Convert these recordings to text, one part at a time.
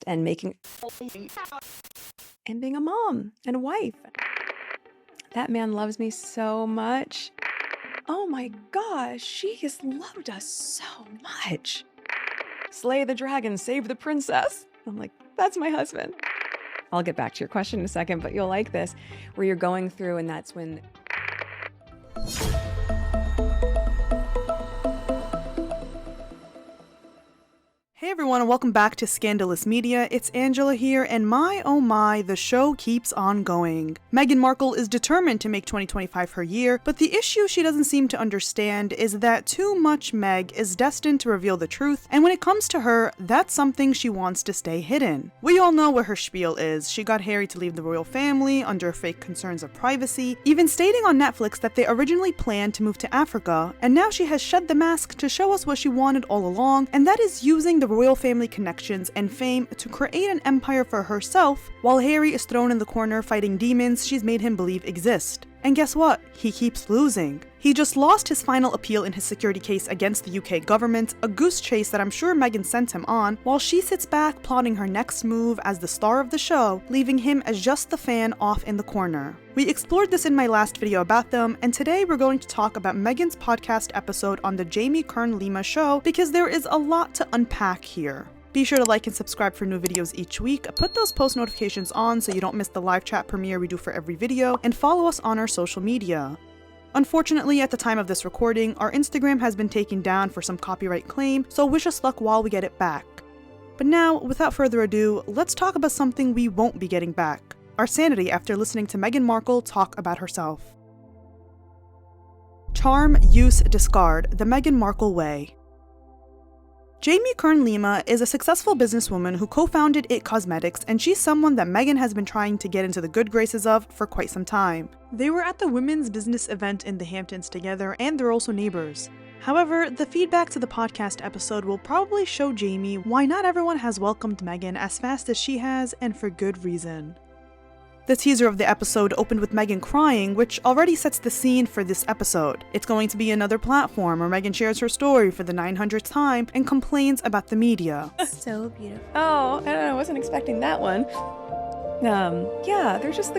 and making and being a mom and a wife. That man loves me so much. Oh my gosh, she has loved us so much. Slay the dragon, save the princess. I'm like, that's my husband. I'll get back to your question in a second, but you'll like this, where you're going through and that's when... Hey everyone, and welcome back to Scandalous Media. It's Angela here, and my oh my, the show keeps on going. Meghan Markle is determined to make 2025 her year, but the issue she doesn't seem to understand is that too much Meg is destined to reveal the truth, and when it comes to her, that's something she wants to stay hidden. We all know what her spiel is. She got Harry to leave the royal family under fake concerns of privacy, even stating on Netflix that they originally planned to move to Africa, and now she has shed the mask to show us what she wanted all along, and that is using the royal family connections and fame to create an empire for herself, while Harry is thrown in the corner fighting demons she's made him believe exist. And guess what? He keeps losing. He just lost his final appeal in his security case against the UK government, a goose chase that I'm sure Meghan sent him on, while she sits back plotting her next move as the star of the show, leaving him as just the fan off in the corner. We explored this in my last video about them, and today we're going to talk about Meghan's podcast episode on the Jamie Kern Lima show, because there is a lot to unpack here. Be sure to like and subscribe for new videos each week, put those post notifications on so you don't miss the live chat premiere we do for every video, and follow us on our social media. Unfortunately, at the time of this recording, our Instagram has been taken down for some copyright claim, so wish us luck while we get it back. But now, without further ado, let's talk about something we won't be getting back: our sanity after listening to Meghan Markle talk about herself. Charm, use, discard, the Meghan Markle way. Jamie Kern Lima is a successful businesswoman who co-founded IT Cosmetics, and she's someone that Meghan has been trying to get into the good graces of for quite some time. They were at the women's business event in the Hamptons together, and they're also neighbors. However, the feedback to the podcast episode will probably show Jamie why not everyone has welcomed Meghan as fast as she has, and for good reason. The teaser of the episode opened with Meghan crying, which already sets the scene for this episode. It's going to be another platform where Meghan shares her story for the 900th time and complains about the media. So beautiful. Oh, I don't know, I wasn't expecting that one. Yeah, they're just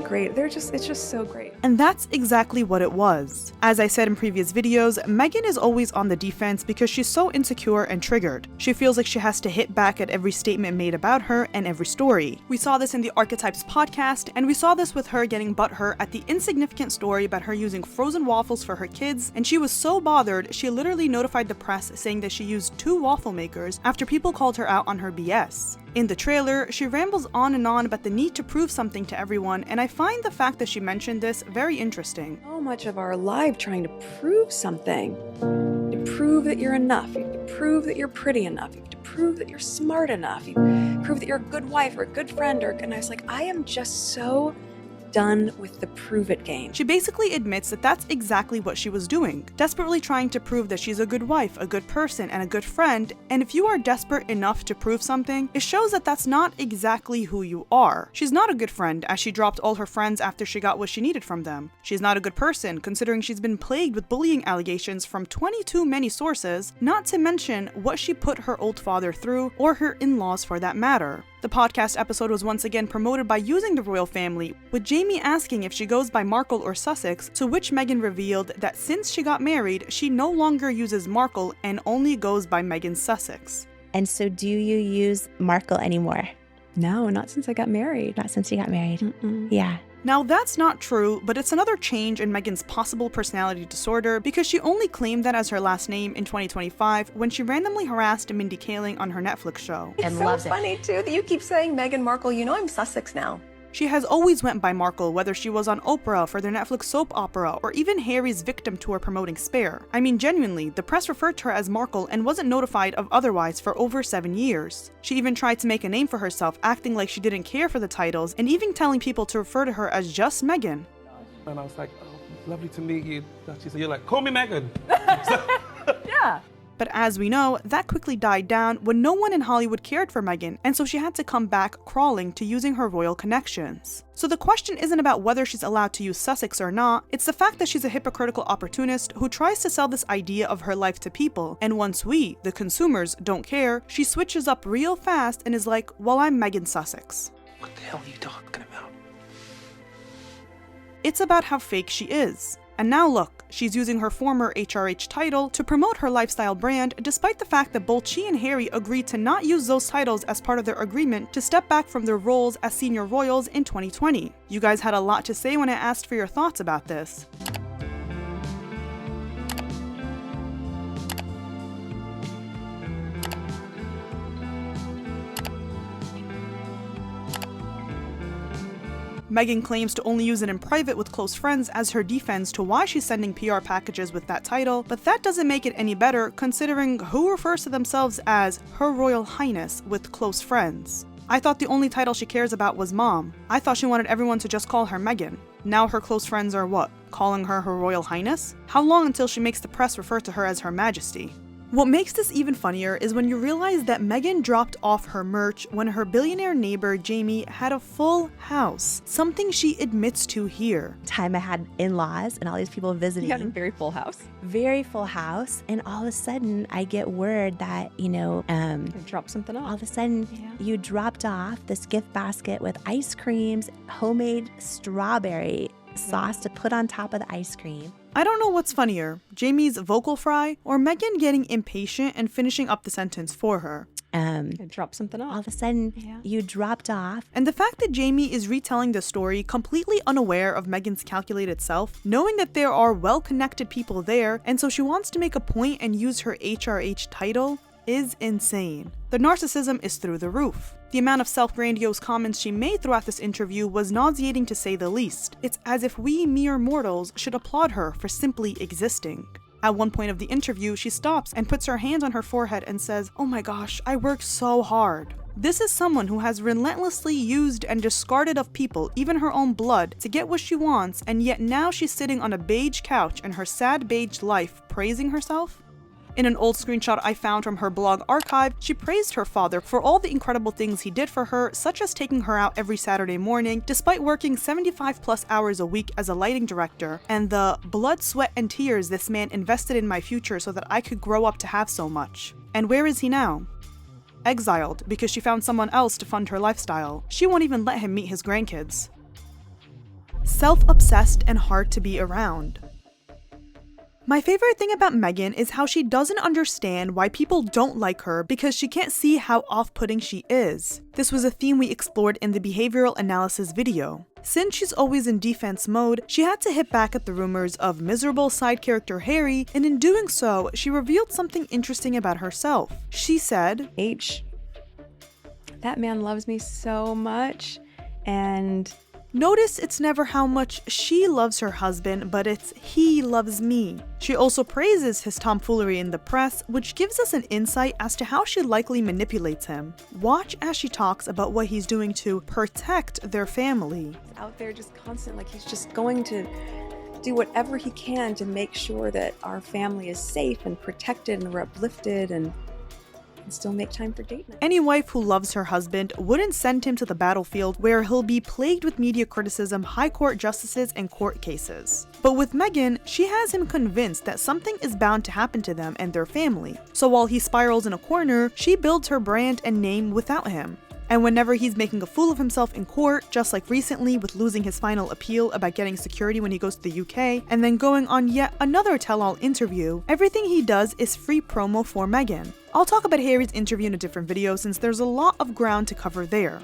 it's just so great. And that's exactly what it was. As I said in previous videos, Meghan is always on the defense because she's so insecure and triggered. She feels like she has to hit back at every statement made about her and every story. We saw this in the Archetypes podcast, and we saw this with her getting butthurt at the insignificant story about her using frozen waffles for her kids, and she was so bothered she literally notified the press saying that she used 2 waffle makers after people called her out on her BS. In the trailer, she rambles on and on about the need to prove something to everyone, and I find the fact that she mentioned this very interesting. So much of our life trying to prove something. To prove that you're enough. You have to prove that you're pretty enough. You have to prove that you're smart enough. You prove that you're a good wife or a good friend. And I was like, I am just so done with the prove it game. She basically admits that that's exactly what she was doing, desperately trying to prove that she's a good wife, a good person, and a good friend, and if you are desperate enough to prove something, it shows that that's not exactly who you are. She's not a good friend, as she dropped all her friends after she got what she needed from them. She's not a good person, considering she's been plagued with bullying allegations from 22 many sources, not to mention what she put her old father through, or her in-laws for that matter. The podcast episode was once again promoted by using the royal family, with Jamie asking if she goes by Markle or Sussex, to which Meghan revealed that since she got married, she no longer uses Markle and only goes by Meghan Sussex. And so do you use Markle anymore? No, not since I got married. Not since you got married. Mm-mm. Yeah. Now that's not true, but it's another change in Meghan's possible personality disorder because she only claimed that as her last name in 2025 when she randomly harassed Mindy Kaling on her Netflix show. It's so funny too that you keep saying Meghan Markle. You know I'm Sussex now. She has always went by Markle, whether she was on Oprah for their Netflix soap opera or even Harry's Victim tour promoting Spare. I mean, genuinely, the press referred to her as Markle and wasn't notified of otherwise for over 7 years. She even tried to make a name for herself, acting like she didn't care for the titles and even telling people to refer to her as just Meghan. And I was like, oh, lovely to meet you, Duchess. And you're like, call me Meghan. Yeah. But as we know, that quickly died down when no one in Hollywood cared for Meghan, and so she had to come back crawling to using her royal connections. So the question isn't about whether she's allowed to use Sussex or not, it's the fact that she's a hypocritical opportunist who tries to sell this idea of her life to people, and once we, the consumers, don't care, she switches up real fast and is like, well, I'm Meghan Sussex. What the hell are you talking about? It's about how fake she is. And now look, she's using her former HRH title to promote her lifestyle brand, despite the fact that both she and Harry agreed to not use those titles as part of their agreement to step back from their roles as senior royals in 2020. You guys had a lot to say when I asked for your thoughts about this. Meghan claims to only use it in private with close friends as her defense to why she's sending PR packages with that title, but that doesn't make it any better considering who refers to themselves as Her Royal Highness with close friends. I thought the only title she cares about was Mom. I thought she wanted everyone to just call her Meghan. Now her close friends are what? Calling her Her Royal Highness? How long until she makes the press refer to her as Her Majesty? What makes this even funnier is when you realize that Meghan dropped off her merch when her billionaire neighbor Jamie had a full house, something she admits to here. Time I had in-laws and all these people visiting. You had a very full house. Very full house. And all of a sudden I get word that, You dropped something all off. of a sudden Yeah. you dropped off this gift basket with ice creams, homemade strawberry sauce to put on top of the ice cream. I don't know what's funnier, Jamie's vocal fry or Meghan getting impatient and finishing up the sentence for her. You dropped something All off. of a sudden Yeah. you dropped off. And the fact that Jamie is retelling the story completely unaware of Meghan's calculated self, knowing that there are well-connected people there, and so she wants to make a point and use her HRH title, is insane. The narcissism is through the roof. The amount of self-grandiose comments she made throughout this interview was nauseating to say the least. It's as if we mere mortals should applaud her for simply existing. At one point of the interview, she stops and puts her hand on her forehead and says, "Oh my gosh, I worked so hard." This is someone who has relentlessly used and discarded of people, even her own blood, to get what she wants, and yet now she's sitting on a beige couch in her sad beige life, praising herself? In an old screenshot I found from her blog archive, she praised her father for all the incredible things he did for her, such as taking her out every Saturday morning, despite working 75+ hours a week as a lighting director, and the blood, sweat, and tears this man invested in my future so that I could grow up to have so much. And where is he now? Exiled, because she found someone else to fund her lifestyle. She won't even let him meet his grandkids. Self-obsessed and hard to be around. My favorite thing about Meghan is how she doesn't understand why people don't like her because she can't see how off-putting she is. This was a theme we explored in the behavioral analysis video. Since she's always in defense mode, she had to hit back at the rumors of miserable side character Harry, and in doing so, she revealed something interesting about herself. She said, That man loves me so much, and notice it's never how much she loves her husband, but it's he loves me. She also praises his tomfoolery in the press, which gives us an insight as to how she likely manipulates him. Watch as she talks about what he's doing to protect their family. out there just constant, like he's just going to do whatever he can to make sure that our family is safe and protected and we're uplifted and still make time for date night. Any wife who loves her husband wouldn't send him to the battlefield where he'll be plagued with media criticism, high court justices, and court cases. But with Meghan, she has him convinced that something is bound to happen to them and their family. So while he spirals in a corner, she builds her brand and name without him. And whenever he's making a fool of himself in court, just like recently with losing his final appeal about getting security when he goes to the UK, and then going on yet another tell-all interview, everything he does is free promo for Meghan. I'll talk about Harry's interview in a different video since there's a lot of ground to cover there.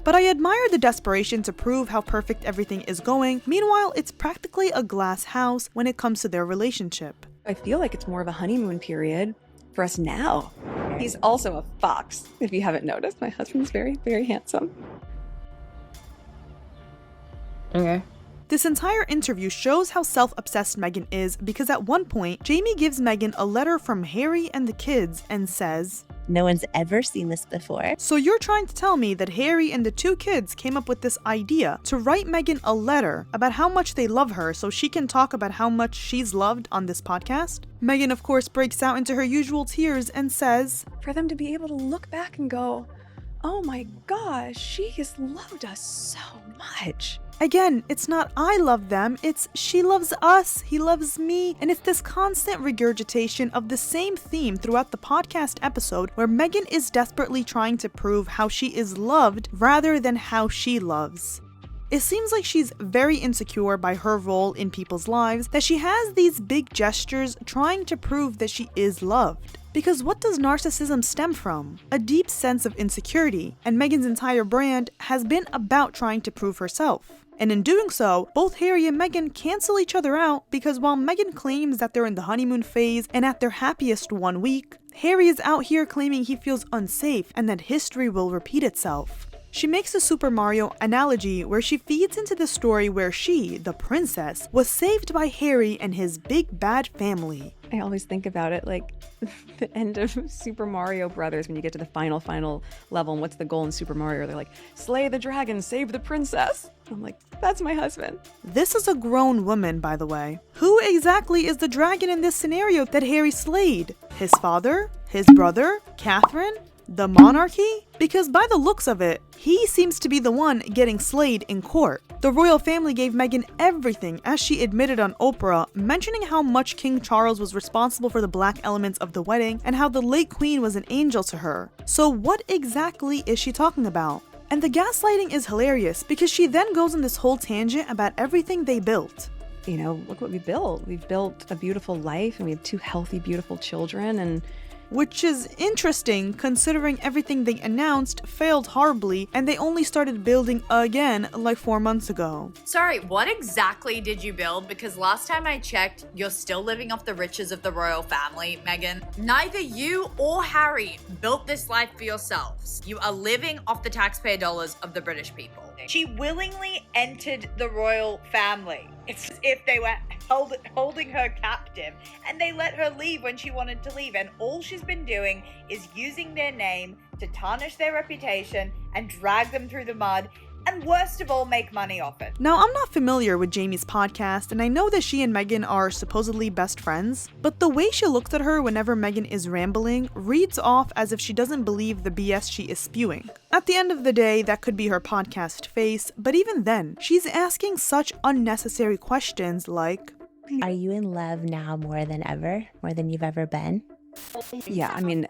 But I admire the desperation to prove how perfect everything is going, meanwhile it's practically a glass house when it comes to their relationship. I feel like it's more of a honeymoon period for us now. He's also a fox, if you haven't noticed. My husband's very, very handsome. Okay. This entire interview shows how self-obsessed Meghan is because at one point, Jamie gives Meghan a letter from Harry and the kids and says, No one's ever seen this before. "So you're trying to tell me that Harry and the two kids came up with this idea to write Meghan a letter about how much they love her so she can talk about how much she's loved on this podcast?" Meghan, of course, breaks out into her usual tears and says, For them to be able to look back and go, oh my gosh, she has loved us so much. Again, it's not I love them, it's she loves us, he loves me, and it's this constant regurgitation of the same theme throughout the podcast episode where Meghan is desperately trying to prove how she is loved rather than how she loves. It seems like she's very insecure by her role in people's lives, that she has these big gestures trying to prove that she is loved. Because what does narcissism stem from? A deep sense of insecurity, and Meghan's entire brand has been about trying to prove herself. And in doing so, both Harry and Meghan cancel each other out because while Meghan claims that they're in the honeymoon phase and at their happiest 1 week, Harry is out here claiming he feels unsafe and that history will repeat itself. She makes a Super Mario analogy where she feeds into the story where she, the princess, was saved by Harry and his big bad family. I always think about it like the end of Super Mario Brothers when you get to the final level and what's the goal in Super Mario? They're like, slay the dragon, save the princess. I'm like, that's my husband. This is a grown woman, by the way. Who exactly is the dragon in this scenario that Harry slayed? His father? His brother? Catherine? The monarchy? Because by the looks of it, he seems to be the one getting slayed in court. The royal family gave Meghan everything, as she admitted on Oprah, mentioning how much King Charles was responsible for the black elements of the wedding and how the late queen was an angel to her. So what exactly is she talking about? And the gaslighting is hilarious because she then goes on this whole tangent about everything they built. You know, look what we built. We've built a beautiful life and we have 2 healthy, beautiful children, and which is interesting considering everything they announced failed horribly and they only started building again like 4 months ago. Sorry, what exactly did you build? Because last time I checked, you're still living off the riches of the royal family, Meghan. Neither you or Harry built this life for yourselves. You are living off the taxpayer dollars of the British people. She willingly entered the royal family. It's as if they were holding her captive and they let her leave when she wanted to leave, and all she's been doing is using their name to tarnish their reputation and drag them through the mud, and worst of all, make money off it. Now, I'm not familiar with Jamie's podcast, and I know that she and Meghan are supposedly best friends, but the way she looks at her whenever Meghan is rambling reads off as if she doesn't believe the BS she is spewing. At the end of the day, that could be her podcast face, but even then, she's asking such unnecessary questions like, Are you in love now more than ever? More than you've ever been? yeah, I mean,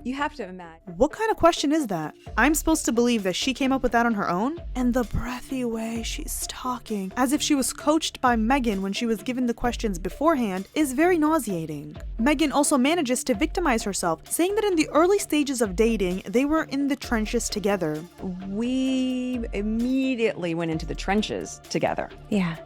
you have to imagine. what kind of question is that? I'm supposed to believe that she came up with that on her own? And the breathy way she's talking, as if she was coached by Meghan when she was given the questions beforehand, is very nauseating. Meghan also manages to victimize herself, saying that in the early stages of dating, they were in the trenches together. We immediately went into the trenches together. Yeah.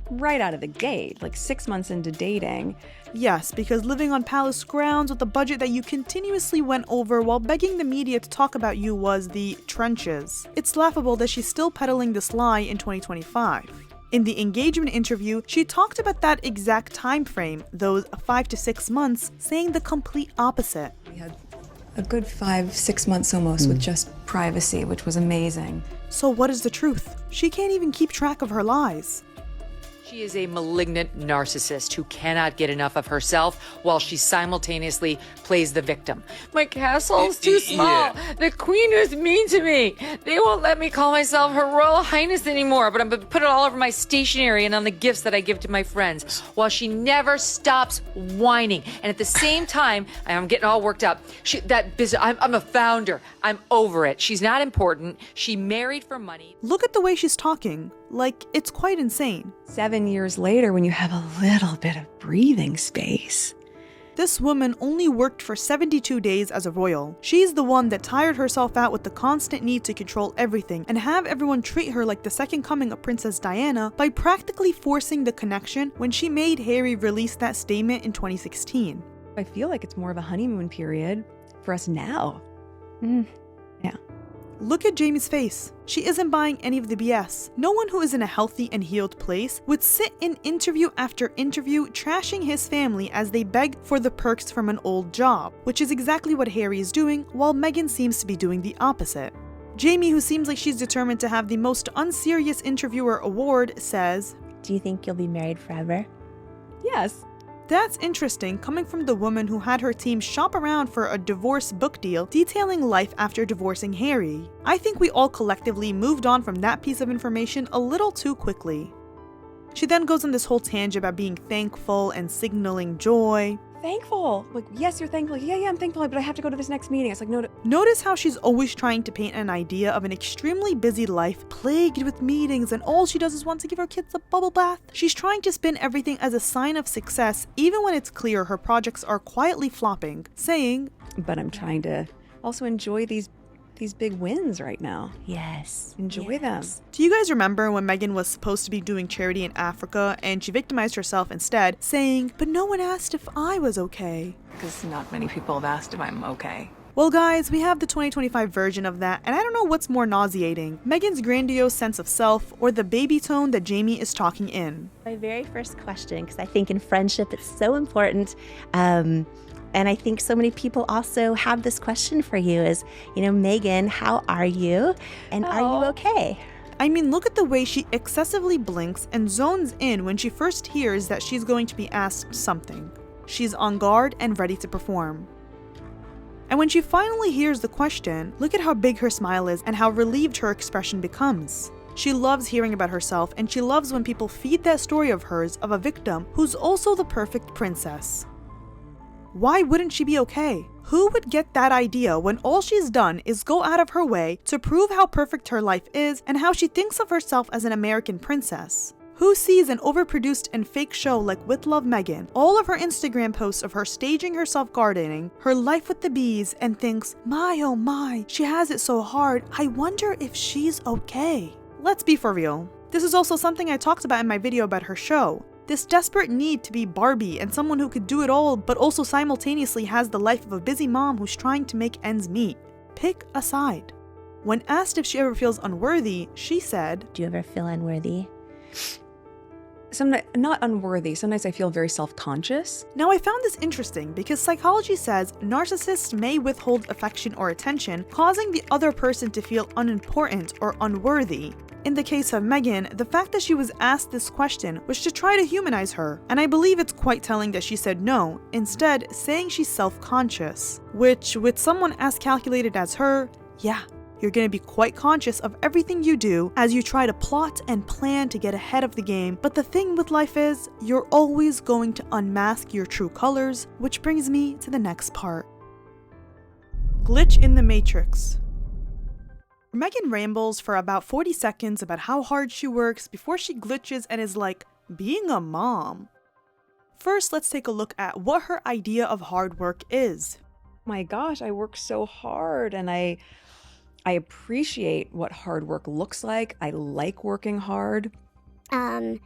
Right out of the gate, like 6 months into dating. Yes, because living on palace grounds with a budget that you continuously went over while begging the media to talk about you was the trenches. It's laughable that she's still peddling this lie in 2025. In the engagement interview, she talked about that exact time frame, those 5 to 6 months, saying the complete opposite. We had a good 5-6 months almost with just privacy, which was amazing. So what is the truth? She can't even keep track of her lies. She is a malignant narcissist who cannot get enough of herself while she simultaneously plays the victim. My castle's too small. The queen is mean to me. They won't let me call myself Her Royal Highness anymore, but I'm going to put it all over my stationery and on the gifts that I give to my friends, while she never stops whining. And at the same time, I'm getting all worked up. I'm a founder. I'm over it. She's not important. She married for money. Look at the way she's talking. Like, it's quite insane. 7 years later, when you have a little bit of breathing space. This woman only worked for 72 days as a royal. She's the one that tired herself out with the constant need to control everything and have everyone treat her like the second coming of Princess Diana by practically forcing the connection when she made Harry release that statement in 2016. I feel like it's more of a honeymoon period for us now. Yeah. Look at Jamie's face. She isn't buying any of the BS. No one who is in a healthy and healed place would sit in interview after interview trashing his family as they beg for the perks from an old job, which is exactly what Harry is doing, while Meghan seems to be doing the opposite. Jamie, who seems like she's determined to have the most unserious interviewer award, says, Do you think you'll be married forever? Yes. That's interesting, coming from the woman who had her team shop around for a divorce book deal detailing life after divorcing Harry. I think we all collectively moved on from that piece of information a little too quickly. She then goes on this whole tangent about being thankful and signaling joy. Thankful. Like, yes, you're thankful. Yeah, I'm thankful, but I have to go to this next meeting. It's like, no. Notice how she's always trying to paint an idea of an extremely busy life, plagued with meetings, and all she does is want to give her kids a bubble bath. She's trying to spin everything as a sign of success, even when it's clear her projects are quietly flopping, saying, But I'm trying to also enjoy these big wins right now. Yes. Enjoy them. Do you guys remember when Meghan was supposed to be doing charity in Africa and she victimized herself instead, saying, but no one asked if I was okay? Because not many people have asked if I'm okay. Well guys, we have the 2025 version of that, and I don't know what's more nauseating, Meghan's grandiose sense of self or the baby tone that Jamie is talking in. My very first question, because I think in friendship it's so important, and I think so many people also have this question for you is, Meghan, how are you? And are you okay? I mean, look at the way she excessively blinks and zones in when she first hears that she's going to be asked something. She's on guard and ready to perform. And when she finally hears the question, look at how big her smile is and how relieved her expression becomes. She loves hearing about herself, and she loves when people feed that story of hers of a victim who's also the perfect princess. Why wouldn't she be okay? Who would get that idea when all she's done is go out of her way to prove how perfect her life is and how she thinks of herself as an American princess? Who sees an overproduced and fake show like With Love Meghan, all of her Instagram posts of her staging herself gardening, her life with the bees, and thinks, my oh my, she has it so hard, I wonder if she's okay? Let's be for real. This is also something I talked about in my video about her show. This desperate need to be Barbie and someone who could do it all but also simultaneously has the life of a busy mom who's trying to make ends meet. Pick a side. When asked if she ever feels unworthy, she said, Do you ever feel unworthy? Sometimes, not unworthy, sometimes I feel very self-conscious. Now I found this interesting because psychology says narcissists may withhold affection or attention, causing the other person to feel unimportant or unworthy. In the case of Meghan, the fact that she was asked this question was to try to humanize her, and I believe it's quite telling that she said no, instead saying she's self-conscious, which, with someone as calculated as her, yeah, you're gonna be quite conscious of everything you do as you try to plot and plan to get ahead of the game, but the thing with life is, you're always going to unmask your true colors, which brings me to the next part. Glitch in the Matrix. Meghan rambles for about 40 seconds about how hard she works before she glitches and is like, being a mom. First, let's take a look at what her idea of hard work is. My gosh, I work so hard, and I appreciate what hard work looks like. I like working hard. And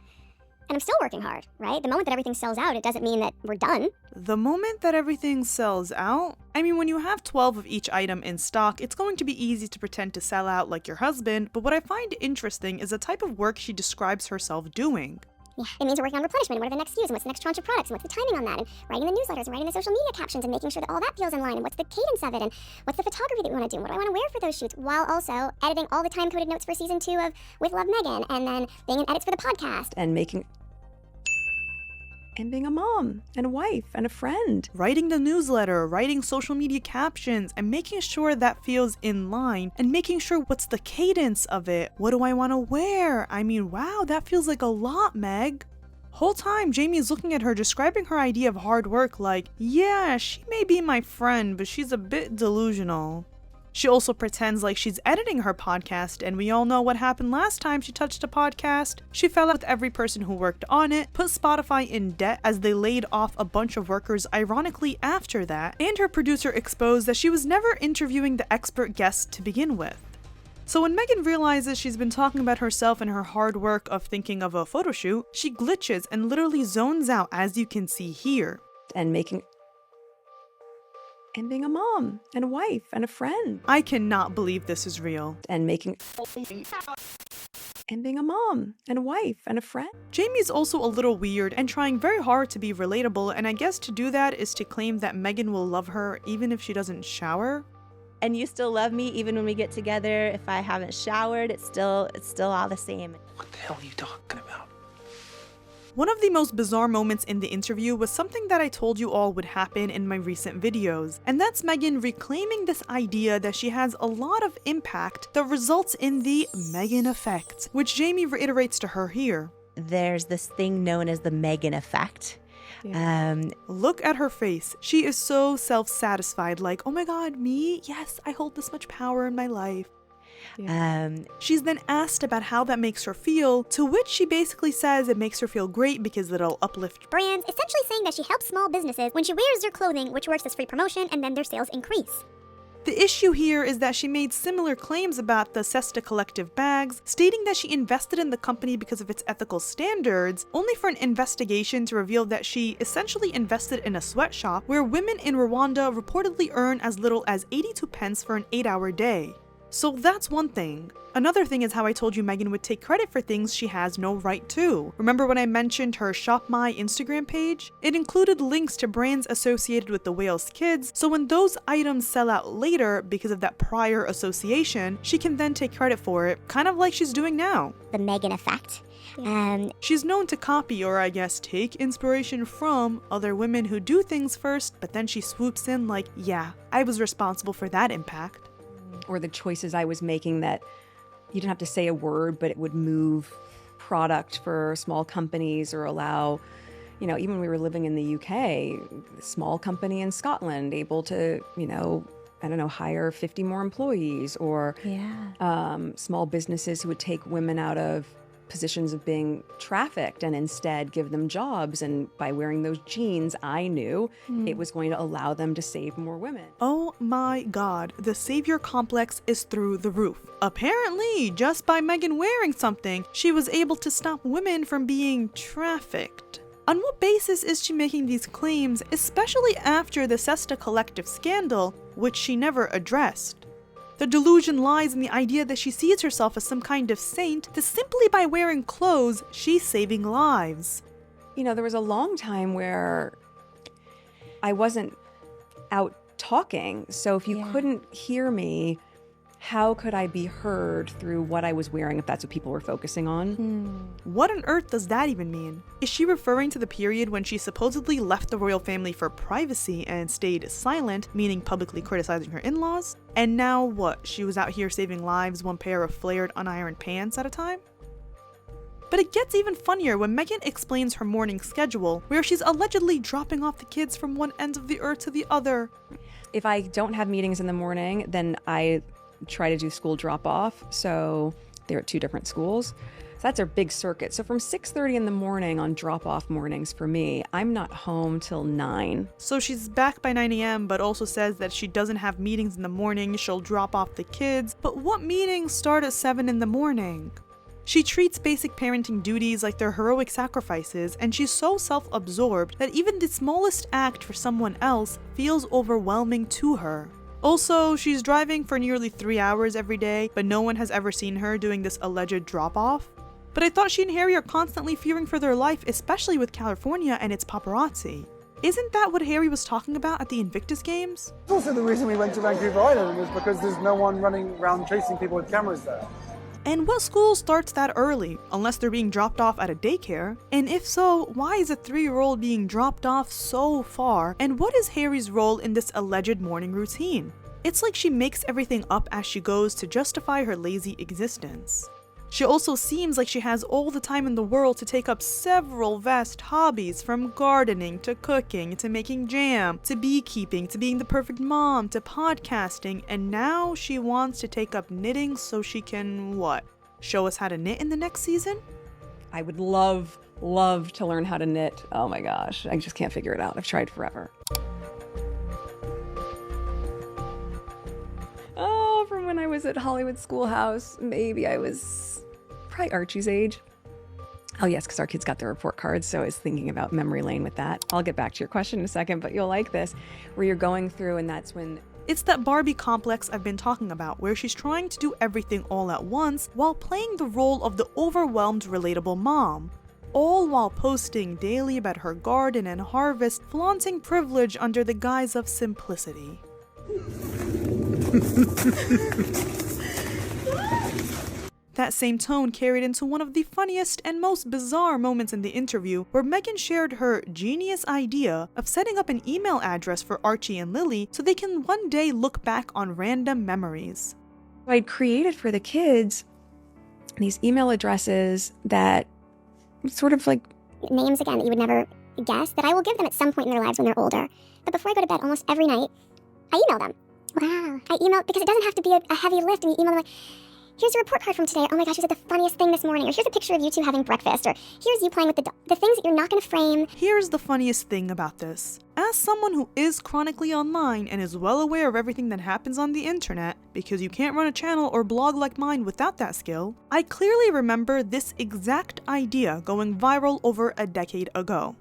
I'm still working hard, right? The moment that everything sells out, it doesn't mean that we're done. The moment that everything sells out? I mean, when you have 12 of each item in stock, it's going to be easy to pretend to sell out like your husband, but what I find interesting is the type of work she describes herself doing. Yeah, it means we're working on replenishment, what are the next SKUs, and what's the next tranche of products, and what's the timing on that, and writing the newsletters, and writing the social media captions, and making sure that all that feels in line, and what's the cadence of it, and what's the photography that we want to do, and what do I want to wear for those shoots, while also editing all the time-coded notes for season 2 of With Love Meghan, and then being in edits for the podcast. And being a mom, and a wife, and a friend. Writing the newsletter, writing social media captions, and making sure that feels in line, and making sure what's the cadence of it, what do I want to wear, I mean, wow, that feels like a lot, Meg. Whole time, Jamie is looking at her, describing her idea of hard work like, yeah, she may be my friend, but she's a bit delusional. She also pretends like she's editing her podcast, and we all know what happened last time she touched a podcast. She fell out with every person who worked on it, put Spotify in debt as they laid off a bunch of workers ironically after that, and her producer exposed that she was never interviewing the expert guests to begin with. So when Meghan realizes she's been talking about herself and her hard work of thinking of a photo shoot, she glitches and literally zones out, as you can see here. And making... and being a mom and a wife and a friend. I cannot believe this is real. And being a mom and a wife and a friend. Jamie's also a little weird and trying very hard to be relatable, and I guess to do that is to claim that Meghan will love her even if she doesn't shower. And you still love me even when we get together. If I haven't showered, it's still all the same. What the hell are you talking about? One of the most bizarre moments in the interview was something that I told you all would happen in my recent videos, and that's Meghan reclaiming this idea that she has a lot of impact that results in the Meghan effect, which Jamie reiterates to her here. There's this thing known as the Meghan effect. Yeah. Look at her face. She is so self-satisfied, like, oh my god, me? Yes, I hold this much power in my life. Yeah. She's then asked about how that makes her feel, to which she basically says it makes her feel great because it'll uplift Brands, essentially saying that she helps small businesses when she wears their clothing, which works as free promotion, and then their sales increase. The issue here is that she made similar claims about the Sesta Collective bags, stating that she invested in the company because of its ethical standards, only for an investigation to reveal that she essentially invested in a sweatshop where women in Rwanda reportedly earn as little as 82 pence for an 8-hour day. So that's one thing. Another thing is how I told you Meghan would take credit for things she has no right to. Remember when I mentioned her Shop My Instagram page? It included links to brands associated with the Wales kids, so when those items sell out later because of that prior association, she can then take credit for it, kind of like she's doing now. The Meghan effect. She's known to copy, or I guess take inspiration from, other women who do things first, but then she swoops in like, yeah, I was responsible for that impact. Or the choices I was making that you didn't have to say a word, but it would move product for small companies or allow, even when we were living in the UK, a small company in Scotland able to, hire 50 more employees, or small businesses who would take women out of positions of being trafficked and instead give them jobs. And by wearing those jeans, I knew it was going to allow them to save more women. Oh my god, the savior complex is through the roof. Apparently, just by Meghan wearing something, she was able to stop women from being trafficked. On what basis is she making these claims, especially after the Sesta Collective scandal, which she never addressed? The delusion lies in the idea that she sees herself as some kind of saint, that simply by wearing clothes, she's saving lives. There was a long time where I wasn't out talking, so if you couldn't hear me, how could I be heard through what I was wearing if that's what people were focusing on? What on earth does that even mean? Is she referring to the period when she supposedly left the royal family for privacy and stayed silent, meaning publicly criticizing her in-laws? And now what, she was out here saving lives one pair of flared unironed pants at a time? But it gets even funnier when Meghan explains her morning schedule, where she's allegedly dropping off the kids from one end of the earth to the other. If I don't have meetings in the morning, then I try to do school drop-off, so they're at 2 different schools. So that's our big circuit. So from 6:30 in the morning on drop-off mornings for me, I'm not home till 9. So she's back by 9 a.m. but also says that she doesn't have meetings in the morning, she'll drop off the kids. But what meetings start at 7 in the morning? She treats basic parenting duties like they're heroic sacrifices, and she's so self-absorbed that even the smallest act for someone else feels overwhelming to her. Also, she's driving for nearly 3 hours every day, but no one has ever seen her doing this alleged drop-off. But I thought she and Harry are constantly fearing for their life, especially with California and its paparazzi. Isn't that what Harry was talking about at the Invictus Games? Also, the reason we went to Vancouver Island was because there's no one running around chasing people with cameras there. And what school starts that early, unless they're being dropped off at a daycare? And if so, why is a 3-year-old being dropped off so far? And what is Harry's role in this alleged morning routine? It's like she makes everything up as she goes to justify her lazy existence. She also seems like she has all the time in the world to take up several vast hobbies, from gardening to cooking to making jam to beekeeping to being the perfect mom to podcasting, and now she wants to take up knitting so she can, what, show us how to knit in the next season? I would love to learn how to knit. Oh my gosh, I just can't figure it out. I've tried forever. Oh, from when I was at Hollywood Schoolhouse, maybe I was probably Archie's age. Oh yes, because our kids got their report cards, so I was thinking about memory lane with that. I'll get back to your question in a second, but you'll like this, where you're going through and that's when... It's that Barbie complex I've been talking about, where she's trying to do everything all at once while playing the role of the overwhelmed, relatable mom. All while posting daily about her garden and harvest, flaunting privilege under the guise of simplicity. That same tone carried into one of the funniest and most bizarre moments in the interview, where Meghan shared her genius idea of setting up an email address for Archie and Lily so they can one day look back on random memories. I'd created for the kids these email addresses that sort of like... names again that you would never guess, that I will give them at some point in their lives when they're older. But before I go to bed almost every night, I email them. Wow. I email, because it doesn't have to be a heavy lift, and you email them like, here's your report card from today. Oh my gosh, you said the funniest thing this morning. Or here's a picture of you two having breakfast. Or here's you playing with the dog. The things that you're not going to frame. Here's the funniest thing about this. As someone who is chronically online and is well aware of everything that happens on the internet, because you can't run a channel or blog like mine without that skill, I clearly remember this exact idea going viral over a decade ago.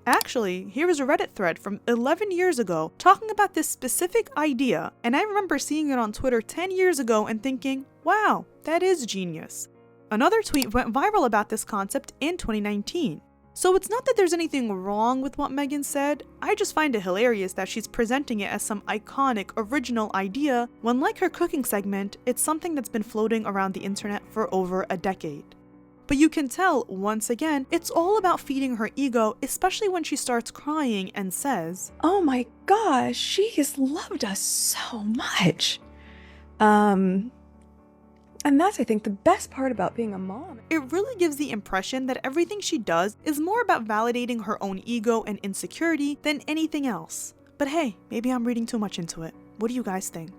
Actually, here is a Reddit thread from 11 years ago talking about this specific idea, and I remember seeing it on Twitter 10 years ago and thinking, wow, that is genius. Another tweet went viral about this concept in 2019. So it's not that there's anything wrong with what Meghan said, I just find it hilarious that she's presenting it as some iconic, original idea, when like her cooking segment, it's something that's been floating around the internet for over a decade. But you can tell, once again, it's all about feeding her ego, especially when she starts crying and says, oh my gosh, she has loved us so much. And that's, I think, the best part about being a mom. It really gives the impression that everything she does is more about validating her own ego and insecurity than anything else. But hey, maybe I'm reading too much into it. What do you guys think?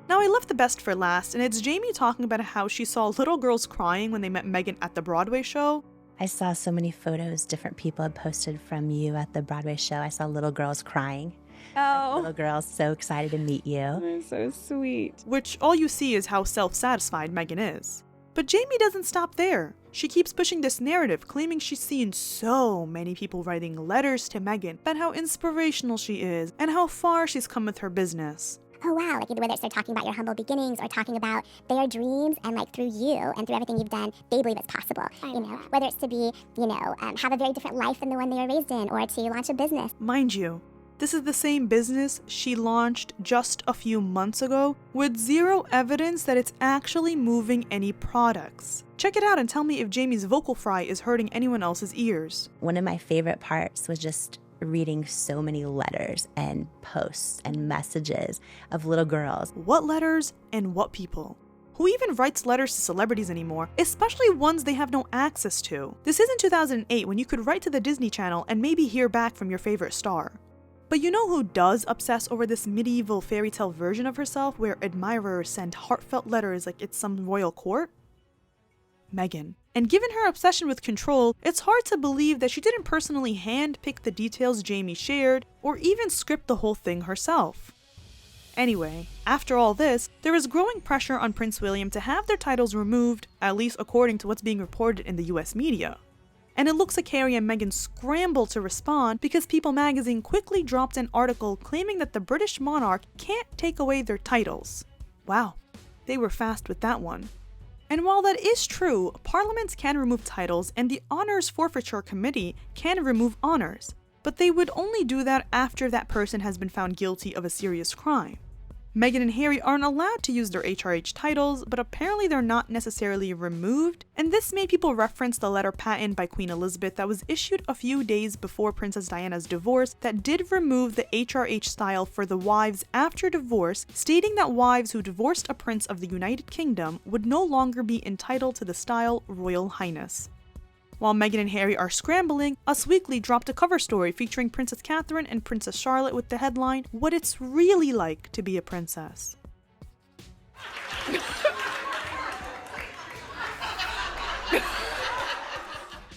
Now I left the best for last, and it's Jamie talking about how she saw little girls crying when they met Meghan at the Broadway show. I saw so many photos different people had posted from you at the Broadway show. I saw little girls crying. Oh. Like, little girls so excited to meet you. You're so sweet. Which all you see is how self-satisfied Meghan is. But Jamie doesn't stop there. She keeps pushing this narrative, claiming she's seen so many people writing letters to Meghan about how inspirational she is and how far she's come with her business. Oh wow, like whether it's they're talking about your humble beginnings or talking about their dreams, and like through you and through everything you've done, they believe it's possible. You know, whether it's to be, have a very different life than the one they were raised in, or to launch a business. Mind you, this is the same business she launched just a few months ago with zero evidence that it's actually moving any products. Check it out and tell me if Jamie's vocal fry is hurting anyone else's ears. One of my favorite parts was just reading so many letters and posts and messages of little girls. What letters and what people? Who even writes letters to celebrities anymore, especially ones they have no access to? This isn't 2008 when you could write to the Disney Channel and maybe hear back from your favorite star. But you know who does obsess over this medieval fairy tale version of herself where admirers send heartfelt letters like it's some royal court? Meghan. And given her obsession with control, it's hard to believe that she didn't personally hand-pick the details Jamie shared, or even script the whole thing herself. Anyway, after all this, there is growing pressure on Prince William to have their titles removed, at least according to what's being reported in the US media. And it looks like Harry and Meghan scrambled to respond because People magazine quickly dropped an article claiming that the British monarch can't take away their titles. Wow, they were fast with that one. And while that is true, parliaments can remove titles and the Honours Forfeiture Committee can remove honours, but they would only do that after that person has been found guilty of a serious crime. Meghan and Harry aren't allowed to use their HRH titles, but apparently they're not necessarily removed, and this made people reference the letter patent by Queen Elizabeth that was issued a few days before Princess Diana's divorce that did remove the HRH style for the wives after divorce, stating that wives who divorced a prince of the United Kingdom would no longer be entitled to the style Royal Highness. While Meghan and Harry are scrambling, Us Weekly dropped a cover story featuring Princess Catherine and Princess Charlotte with the headline, "What It's Really Like to Be a Princess."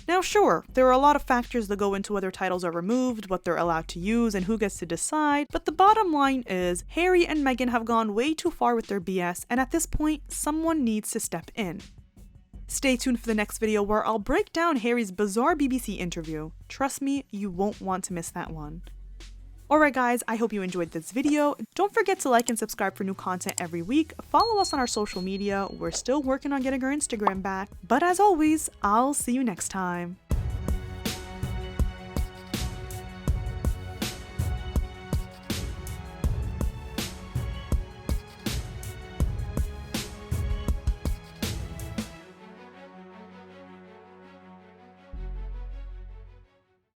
Now sure, there are a lot of factors that go into whether titles are removed, what they're allowed to use, and who gets to decide, but the bottom line is, Harry and Meghan have gone way too far with their BS, and at this point, someone needs to step in. Stay tuned for the next video where I'll break down Harry's bizarre BBC interview. Trust me, you won't want to miss that one. Alright guys, I hope you enjoyed this video. Don't forget to like and subscribe for new content every week. Follow us on our social media. We're still working on getting our Instagram back. But as always, I'll see you next time.